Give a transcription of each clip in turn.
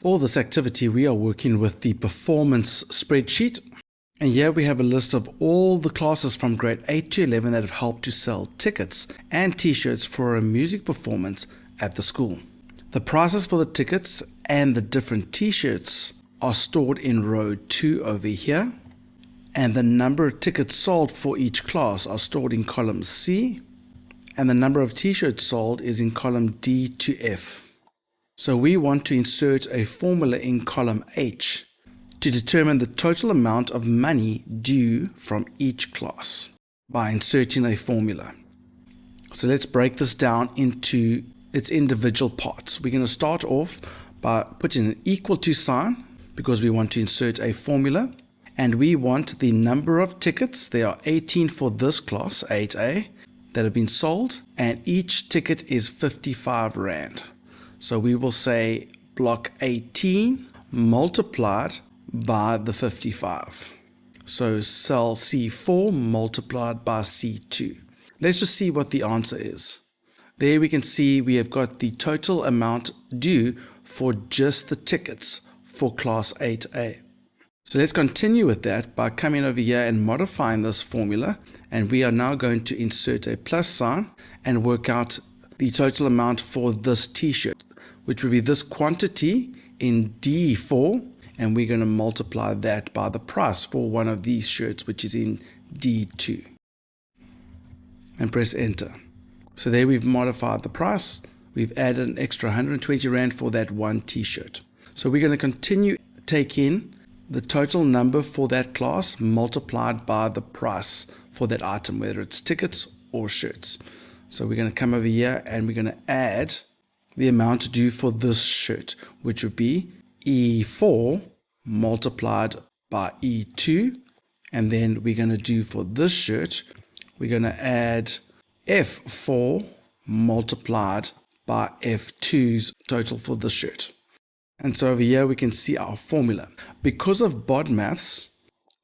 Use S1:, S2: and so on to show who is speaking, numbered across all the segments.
S1: For this activity, we are working with the performance spreadsheet. And here we have a list of all the classes from grade 8 to 11 that have helped to sell tickets and t-shirts for a music performance at the school. The prices for the tickets and the different t-shirts are stored in row 2 over here. And the number of tickets sold for each class are stored in column C. And the number of t-shirts sold is in column D to F. So we want to insert a formula in column H to determine the total amount of money due from each class by inserting a formula. So let's break this down into its individual parts. We're going to start off by putting an equal to sign because we want to insert a formula, and we want the number of tickets. There are 18 for this class, 8A, that have been sold, and each ticket is 55 Rand. So we will say block 18 multiplied by the 55. So cell C4 multiplied by C2. Let's just see what the answer is. There we can see we have got the total amount due for just the tickets for class 8A. So let's continue with that by coming over here and modifying this formula. And we are now going to insert a plus sign and work out the total amount for this t-shirt, which would be this quantity in D4, and we're going to multiply that by the price for one of these shirts, which is in D2, and press enter. So there we've modified the price. We've added an extra 120 Rand for that one t-shirt. So we're going to continue taking the total number for that class multiplied by the price for that item, whether it's tickets or shirts. So we're going to come over here and we're going to add the amount due for this shirt, which would be E4 multiplied by E2. And then we're going to do for this shirt, we're going to add F4 multiplied by F2's total for the shirt. And so over here we can see our formula. Because of BOD maths,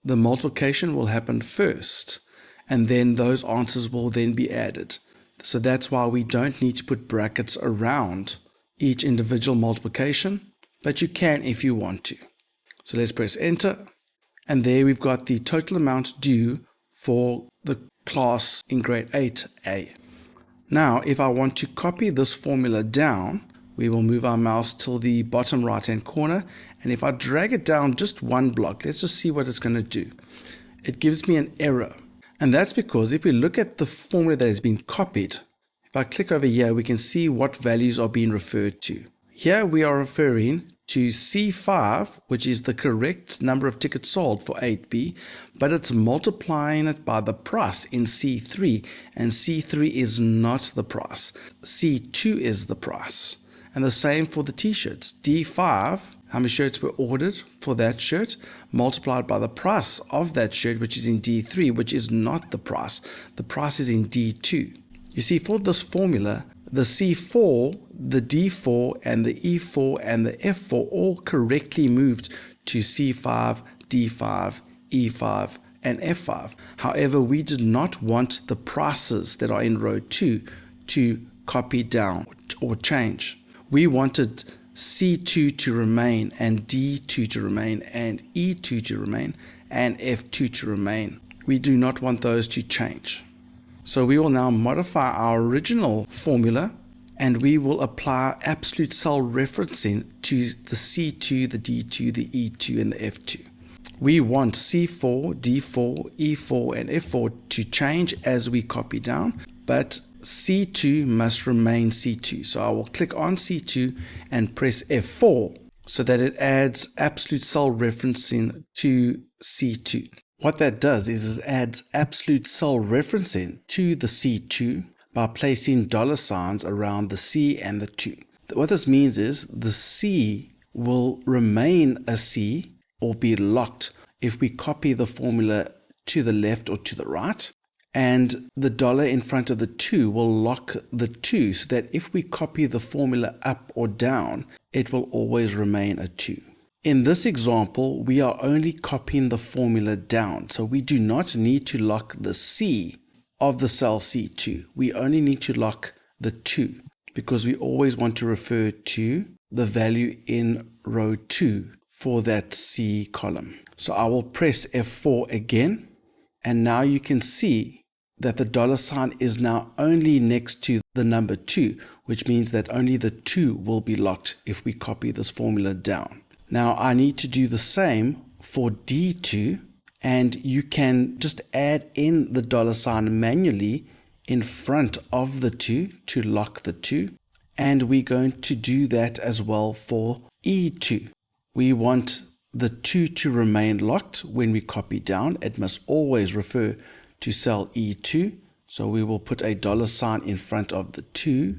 S1: the multiplication will happen first, and then those answers will then be added. So that's why we don't need to put brackets around each individual multiplication, but you can if you want to. So let's press enter, and there we've got the total amount due for the class in grade 8A. Now, if I want to copy this formula down, we will move our mouse till the bottom right hand corner, and if I drag it down just one block, let's just see what it's going to do. It gives me an error. And that's because if we look at the formula that has been copied, if I click over here, we can see what values are being referred to. Here we are referring to C5, which is the correct number of tickets sold for 8B, but it's multiplying it by the price in C3, and C3 is not the price. C2 is the price. And the same for the t-shirts. D5, how many shirts were ordered for that shirt, multiplied by the price of that shirt, which is in D3, which is not the price. The price is in D2. You see, for this formula, the C4, the D4, and the E4, and the F4 all correctly moved to C5, D5, E5, and F5. However, we did not want the prices that are in row 2 to copy down or change. We wanted C2 to remain, and D2 to remain, and E2 to remain, and F2 to remain. We do not want those to change. So we will now modify our original formula, and we will apply absolute cell referencing to the C2, the D2, the E2, and the F2. We want C4, D4, E4, and F4 to change as we copy down, but C2 must remain C2. So I will click on C2 and press F4 so that it adds absolute cell referencing to C2. What that does is it adds absolute cell referencing to the C2 by placing dollar signs around the C and the 2. What this means is the C will remain a C or be locked if we copy the formula to the left or to the right. And the dollar in front of the 2 will lock the 2 so that if we copy the formula up or down, it will always remain a 2. In this example, we are only copying the formula down, so we do not need to lock the C of the cell C2. We only need to lock the 2 because we always want to refer to the value in row 2 for that C column. So I will press F4 again, and now you can see that the dollar sign is now only next to the number 2, which means that only the 2 will be locked if we copy this formula down. Now I need to do the same for D2, and you can just add in the dollar sign manually in front of the 2 to lock the 2. And we're going to do that as well for E2. We want the 2 to remain locked when we copy down. It must always refer to cell E2. So we will put a dollar sign in front of the 2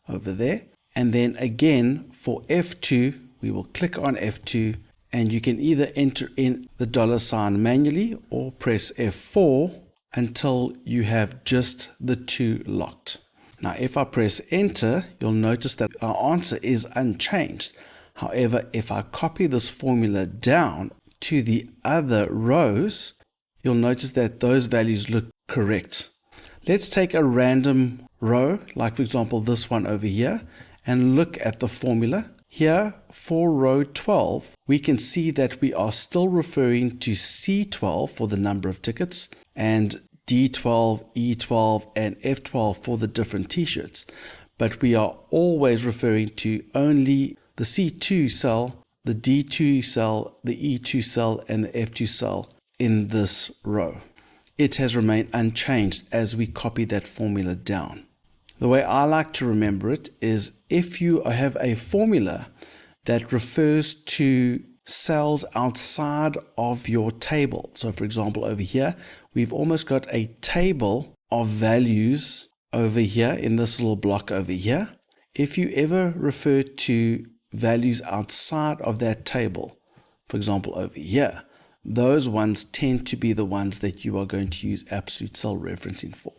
S1: over there. And then again for F2, we will click on F2, and you can either enter in the dollar sign manually or press F4 until you have just the 2 locked. Now, if I press enter, you'll notice that our answer is unchanged. However, if I copy this formula down to the other rows, you'll notice that those values look correct. Let's take a random row, like for example this one over here, and look at the formula. Here for row 12, we can see that we are still referring to C12 for the number of tickets and D12, E12, and F12 for the different t-shirts. But we are always referring to only the C2 cell, the D2 cell, the E2 cell, and the F2 cell in this row. It has remained unchanged as we copy that formula down. The way I like to remember it is if you have a formula that refers to cells outside of your table. So for example, over here, we've almost got a table of values over here in this little block over here. If you ever refer to values outside of that table, for example, over here, those ones tend to be the ones that you are going to use absolute cell referencing for.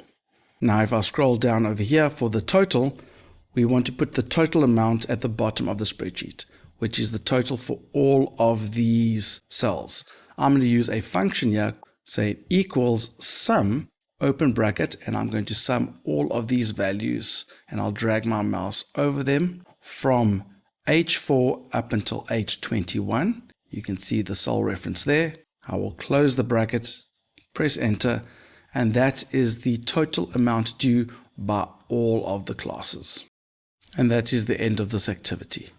S1: Now, if I scroll down over here for the total, we want to put the total amount at the bottom of the spreadsheet, which is the total for all of these cells. I'm going to use a function here, say equals sum, open bracket, and I'm going to sum all of these values, and I'll drag my mouse over them from H4 up until H21. You can see the cell reference there. I will close the bracket, press enter, and that is the total amount due by all of the classes. And that is the end of this activity.